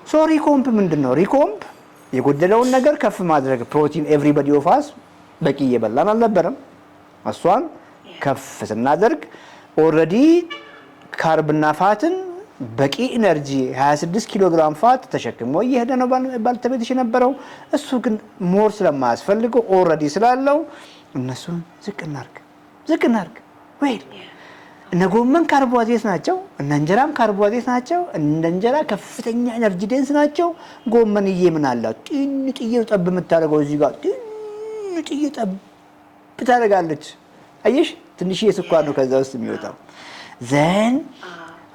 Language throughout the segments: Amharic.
ሶ ሪኮምፕ ምንድነው? ሪኮምፕ የጎደለውን ነገር ከፍ ማድረግ ፕሮቲን ኤቭሪባዲ ኦፍ አስ በቂ እየበላን አልነበረም። እሷን ከፍ ስናደርግ ኦልሬዲ ካርብና ፋትን በቂ ኢነርጂ 26 ኪሎ ግራም ፋት ተሸክሞ እየሄደ ነው ባልተቤትሽ የነበረው። እሱ ግን ሞር ስለማያስፈልገው ኦልሬዲ ስላለው እነሱን ዝቅ እናርግ ወይ እነ ጎመን ካርቦሃይድሬት ናቸው፣ እነ እንጀራም ካርቦሃይድሬት ናቸው። እንደ እንጀራ ከፍተኛ ኤነርጂ ዴንስ ናቸው። ጎመንዬ ምን አላት? ጥንጥዬ ጠብ የምታደርገው እዚህ ጋር ጥንጥዬ ጠብ ታደርጋለች። አየሽ፣ ትንሽዬ ስኳር ነው ከዛ ውስጥ የሚወጣው። ዘን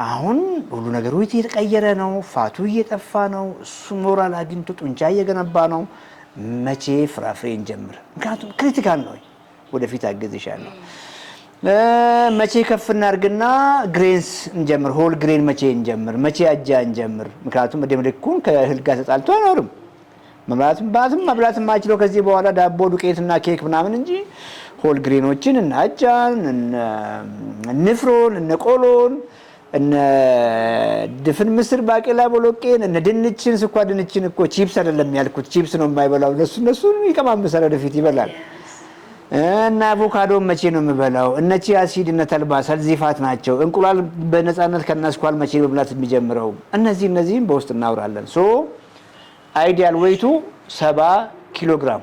አሁን ሁሉ ነገሩ እየተቀየረ ነው፣ ፋቱ እየጠፋ ነው፣ እሱ ሞራል አግኝቶ ጡንቻ እየገነባ ነው። መቼ ፍራፍሬ እንጀምር? ምክንያቱም ክሪቲካል ነው። ወደፊት አገዝሻለሁ። መቼ ከፍ እናርግና ግሬንስ እንጀምር? ሆል ግሬን መቼ እንጀምር? መቼ አጃ እንጀምር? ምክንያቱም መደምልኩን ከእህል ጋር ተጣልቶ አይኖርም። መብላት የማይችለው ከዚህ በኋላ ዳቦ ዱቄትና ኬክ ምናምን እንጂ ሆል ግሬኖችን እነ አጃን፣ እነ ንፍሮን፣ እነ ቆሎን፣ እነ ድፍን ምስር፣ ባቄላ፣ ቦሎቄን፣ እነ ድንችን፣ ስኳር ድንችን እኮ ቺፕስ አይደለም ያልኩት፣ ቺፕስ ነው የማይበላው። እነሱ ይቀማምሳል፣ ወደፊት ይበላል። እና አቮካዶ መቼ ነው የምበላው? እነ ቺያ ሲድ፣ እነ ተልባ ሰልዚፋት ናቸው። እንቁላል በነፃነት ከናስኳል መቼ መብላት የሚጀምረው? እነዚህን በውስጥ እናውራለን። ሶ አይዲያል ዌይቱ 70 ኪሎ ግራም፣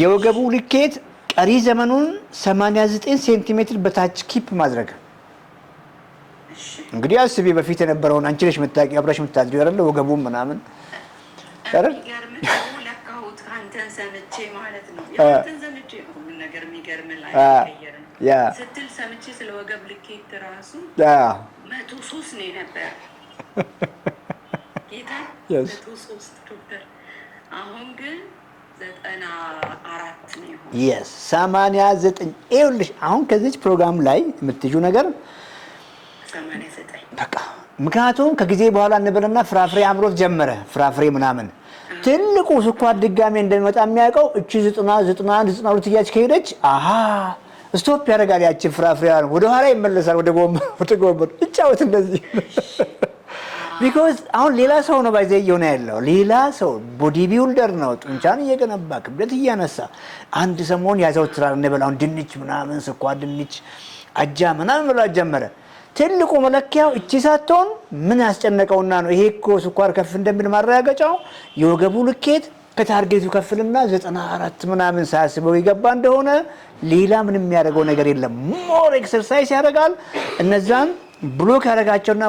የወገቡ ልኬት ቀሪ ዘመኑን 89 ሴንቲሜትር በታች ኪፕ ማድረግ። እንግዲህ አስቢ፣ በፊት የነበረውን አንቺ ነሽ የምታውቂው፣ አብረሽ የምታድሪው አይደለ? ወገቡም ምናምን አይደል? አንተን ሰምቼ ማለት ነው ያንተን ሰምቼ ሁሉ ነገር የሚገርም ላይ ያ ስትል ሰምቼ ስለ ወገብ ልኬት ራሱ 103 ነው ነበር ጌታ 103 ዶክተር። አሁን ግን 94 ነው ይሆን? yes 89። ይኸውልሽ አሁን ከዚህ ፕሮግራም ላይ የምትይው ነገር 89 በቃ። ምክንያቱም ከጊዜ በኋላ እንበልና ፍራፍሬ አምሮት ጀመረ፣ ፍራፍሬ ምናምን ትልቁ ስኳር ድጋሜ እንደሚመጣ የሚያውቀው እቺ 92 እያች ከሄደች አሃ ስቶፕ ያደርጋል። ያቺ ፍራፍሬ ወደ ኋላ ይመለሳል፣ ወደ ጎመን እጫወት እንደዚህ። ቢኮዝ አሁን ሌላ ሰው ነው ባይዘ እየሆነ ያለው፣ ሌላ ሰው ቦዲ ቢልደር ነው፣ ጡንቻን እየገነባ ክብደት እያነሳ። አንድ ሰሞን ያዘወትራል እንበላውን ድንች ምናምን፣ ስኳር ድንች፣ አጃ ምናምን መብላት ጀመረ። ትልቁ መለኪያው እቺ ሳትሆን ምን ያስጨነቀውና ነው? ይሄ እኮ ስኳር ከፍ እንደምን ማረጋገጫው የወገቡ ልኬት ከታርጌቱ ከፍልና 94 ምናምን ሳያስበው ይገባ እንደሆነ ሌላ ምንም የሚያደርገው ነገር የለም። ሞር ኤክሰርሳይዝ ያደርጋል። እነዛን ብሎክ ያደርጋቸውና